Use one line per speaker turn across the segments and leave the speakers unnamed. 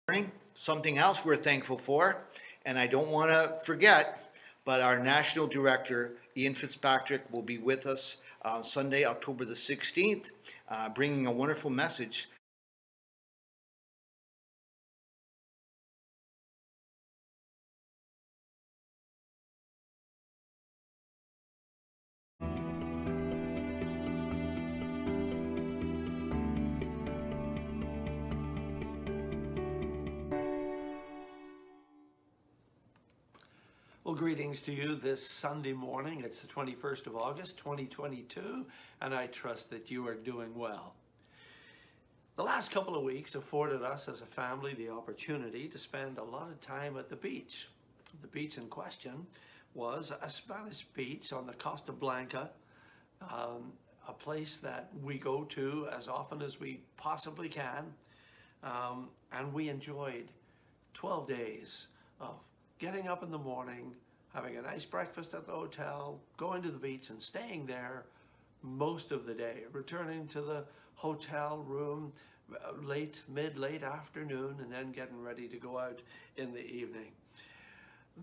morning. Something else we're thankful for, and I don't want to forget, but our national director, Ian Fitzpatrick, will be with us on Sunday, October the 16th, bringing a wonderful message.
Well, greetings to you this Sunday morning. It's the 21st of August, 2022, and I trust that you are doing well. The last couple of weeks afforded us as a family the opportunity to spend a lot of time at the beach. The beach in question was a Spanish beach on the Costa Blanca, a place that we go to as often as we possibly can, and we enjoyed 12 days of getting up in the morning, having a nice breakfast at the hotel, going to the beach and staying there most of the day, returning to the hotel room late afternoon, and then getting ready to go out in the evening.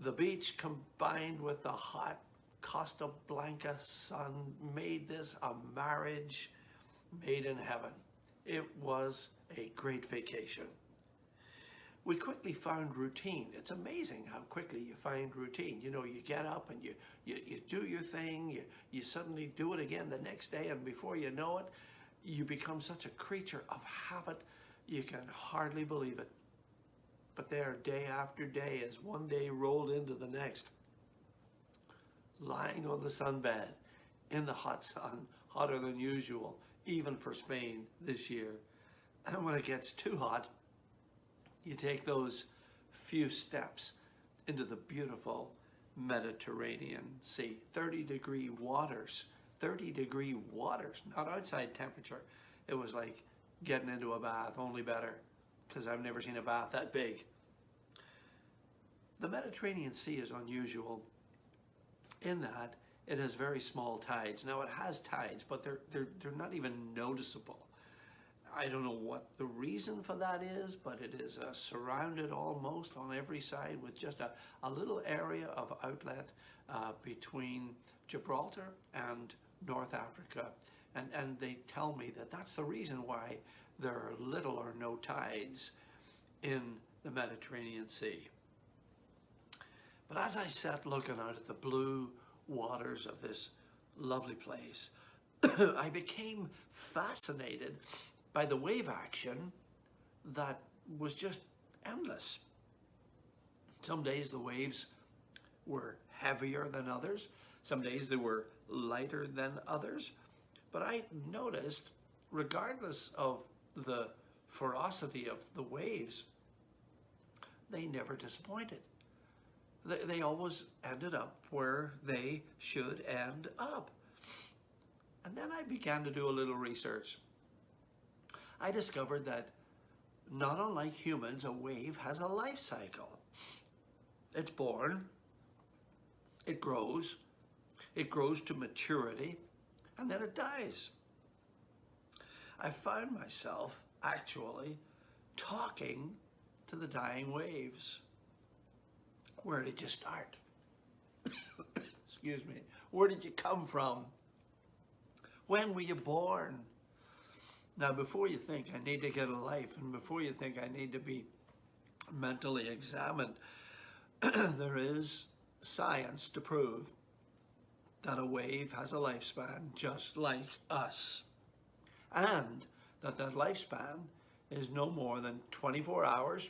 The beach combined with the hot Costa Blanca sun made this a marriage made in heaven. It was a great vacation. We quickly found routine. It's amazing how quickly you find routine. You know, you get up and you do your thing, you suddenly do it again the next day, and before you know it, you become such a creature of habit, you can hardly believe it. But there, day after day, as one day rolled into the next, lying on the sunbed in the hot sun, hotter than usual, even for Spain this year. And when it gets too hot, you take those few steps into the beautiful Mediterranean Sea. 30-degree waters, not outside temperature. It was like getting into a bath, only better, because I've never seen a bath that big. The Mediterranean Sea is unusual in that it has very small tides. Now it has tides, but they're not even noticeable. I don't know what the reason for that is, but it is surrounded almost on every side with just a little area of outlet between Gibraltar and North Africa. And they tell me that that's the reason why there are little or no tides in the Mediterranean Sea. But as I sat looking out at the blue waters of this lovely place, I became fascinated by the wave action that was just endless. Some days the waves were heavier than others. Some days they were lighter than others. But I noticed, regardless of the ferocity of the waves, they never disappointed. They always ended up where they should end up. And then I began to do a little research. I discovered that, not unlike humans, a wave has a life cycle. It's born, it grows to maturity, and then it dies. I found myself actually talking to the dying waves. Where did you start? Excuse me. Where did you come from? When were you born? Now, before you think I need to get a life, and before you think I need to be mentally examined, there is science to prove that a wave has a lifespan just like us, and that lifespan is no more than 24 hours,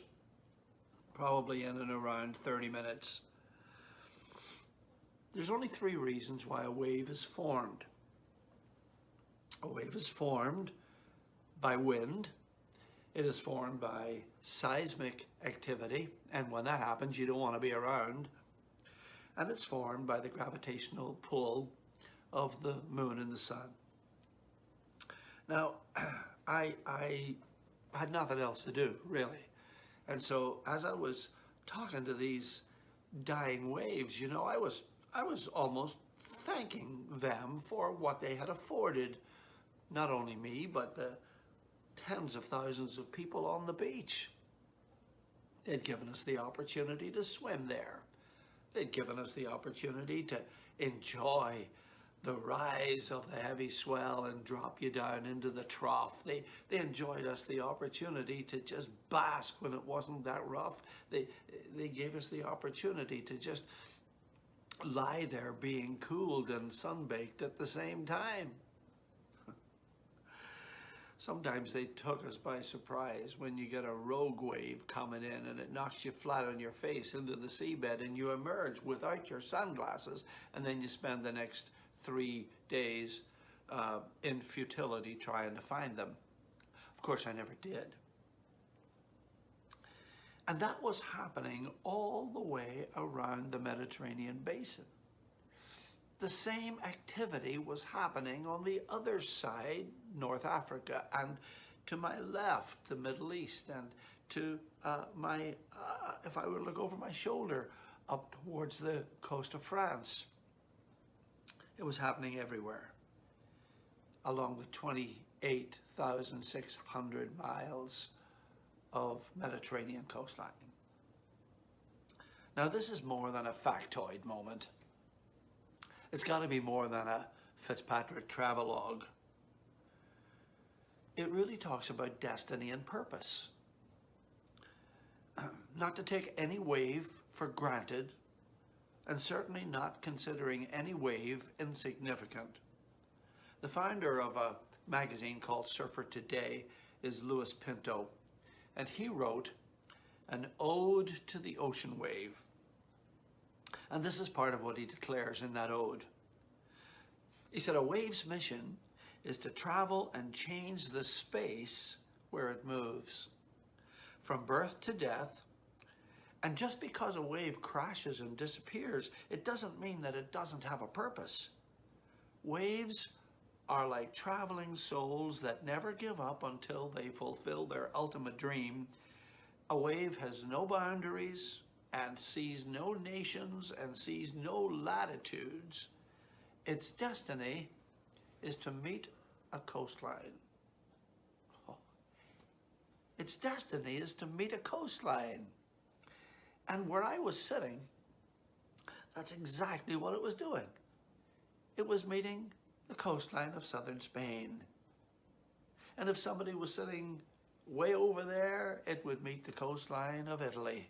probably in and around 30 minutes. There's only 3 reasons why a wave is formed. A wave is formed by wind, it is formed by seismic activity, and when that happens you don't want to be around, and it's formed by the gravitational pull of the moon and the sun. Now, I had nothing else to do, really, and so as I was talking to these dying waves, you know, I was almost thanking them for what they had afforded, not only me, but the tens of thousands of people on the beach. They'd given us the opportunity to swim there. They'd given us the opportunity to enjoy the rise of the heavy swell and drop you down into the trough. They enjoyed us the opportunity to just bask when it wasn't that rough. They gave us the opportunity to just lie there being cooled and sunbaked at the same time. Sometimes they took us by surprise when you get a rogue wave coming in and it knocks you flat on your face into the seabed and you emerge without your sunglasses, and then you spend the next 3 days in futility trying to find them. Of course, I never did. And that was happening all the way around the Mediterranean basin. The same activity was happening on the other side, North Africa, and to my left, the Middle East, and to if I were to look over my shoulder, up towards the coast of France. It was happening everywhere along the 28,600 miles of Mediterranean coastline. Now, this is more than a factoid moment. It's got to be more than a Fitzpatrick travelogue. It really talks about destiny and purpose. Not to take any wave for granted, and certainly not considering any wave insignificant. The founder of a magazine called Surfer Today is Louis Pinto, and he wrote an ode to the ocean wave. And this is part of what he declares in that ode. He said, a wave's mission is to travel and change the space where it moves, from birth to death. And just because a wave crashes and disappears, it doesn't mean that it doesn't have a purpose. Waves are like traveling souls that never give up until they fulfill their ultimate dream. A wave has no boundaries and sees no nations and sees no latitudes. Its destiny is to meet a coastline. Its destiny is to meet a coastline. And where I was sitting, that's exactly what it was doing. It was meeting the coastline of southern Spain. And if somebody was sitting way over there, it would meet the coastline of Italy.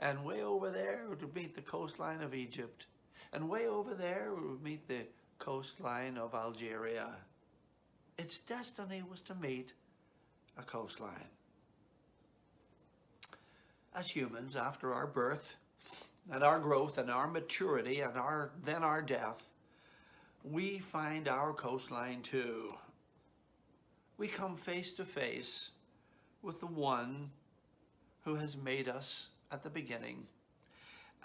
And way over there, it would meet the coastline of Egypt. And way over there, it would meet the coastline of Algeria. Its destiny was to meet a coastline. As humans, after our birth and our growth and our maturity and then our death, we find our coastline too. We come face to face with the one who has made us at the beginning,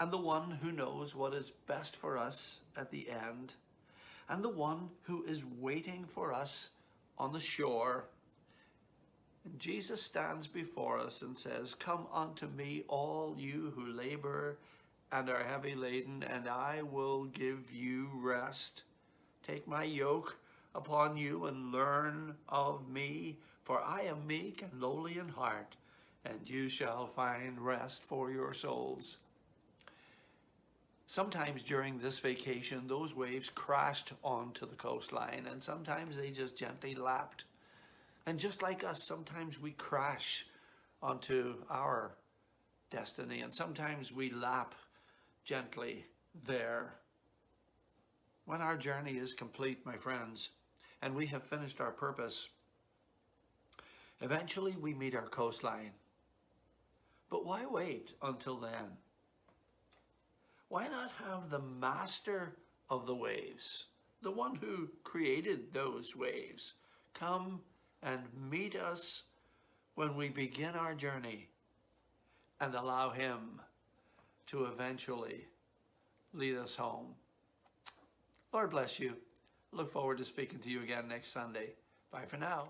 and the one who knows what is best for us at the end, and the one who is waiting for us on the shore. And Jesus stands before us and says, "Come unto me, all you who labor and are heavy laden, and I will give you rest. Take my yoke upon you and learn of me, for I am meek and lowly in heart, and you shall find rest for your souls." Sometimes during this vacation, those waves crashed onto the coastline, and sometimes they just gently lapped. And just like us, sometimes we crash onto our destiny, and sometimes we lap gently there. When our journey is complete, my friends, and we have finished our purpose, eventually we meet our coastline. But why wait until then? Why not have the master of the waves, the one who created those waves, come and meet us when we begin our journey, and allow him to eventually lead us home? Lord bless you. Look forward to speaking to you again next Sunday. Bye for now.